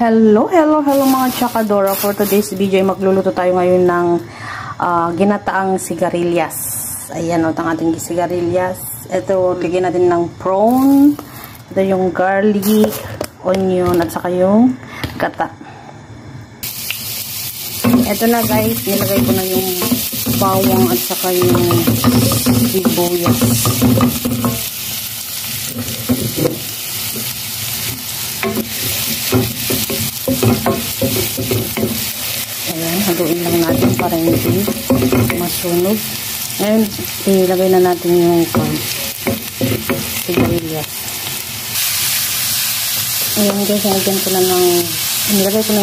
Hello mga Chakadora. For today's video, magluluto tayo ngayon ng ginataang sigarilyas. Ayan o, ang ating sigarilyas. Ito, ligyan natin ng prawn. Ito yung garlic, onion, at saka yung gata. Ito na guys, nilagay ko na yung bawang at saka yung sibuyas. Ayan, haluin lang natin para hindi masunog. Ngayon, ilagay na natin yung sigarilyas. Ayan guys, nilagay ko na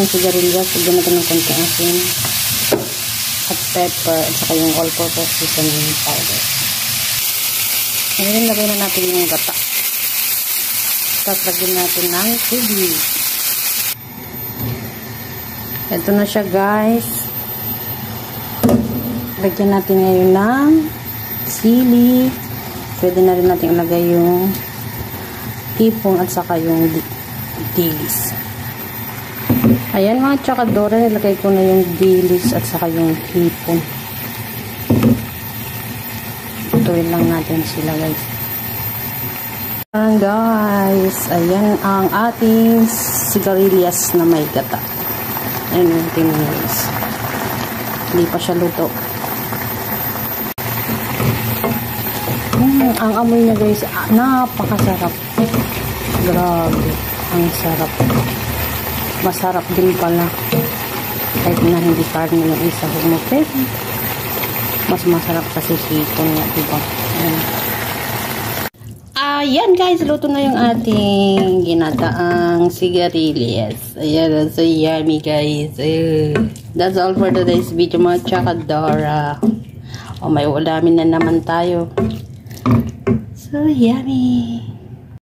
yung sigarilyas. Lagyan natin ng konti asin at pepper at saka yung all-purpose seasoning powder. Ngayon, lagay na natin yung gata. Tapos lagyan natin ng tubig. Ito na siya guys. Lagyan natin ngayon ng sili. Pwede na rin natin ilagay yung hipon at saka yung dilis. Ayan mga Chakadora, nilagay ko na yung dilis at saka yung hipon. Tutuin lang natin sila guys. Ayan guys, ayan ang ating sigarilyas na may gata. Ayan yung tinis. Hindi pa siya luto. Ang amoy niya guys, napakasarap. Grabe, ang sarap. Masarap din pala. Kahit na hindi karne yung isa mo, pero mas masarap kasi hipon nga, diba? Ayan guys, luto na yung ating ginataang sigarilyas. Ayan, so yummy guys. That's all for today's video mga Chakadora. May ulamin na naman tayo. So yummy.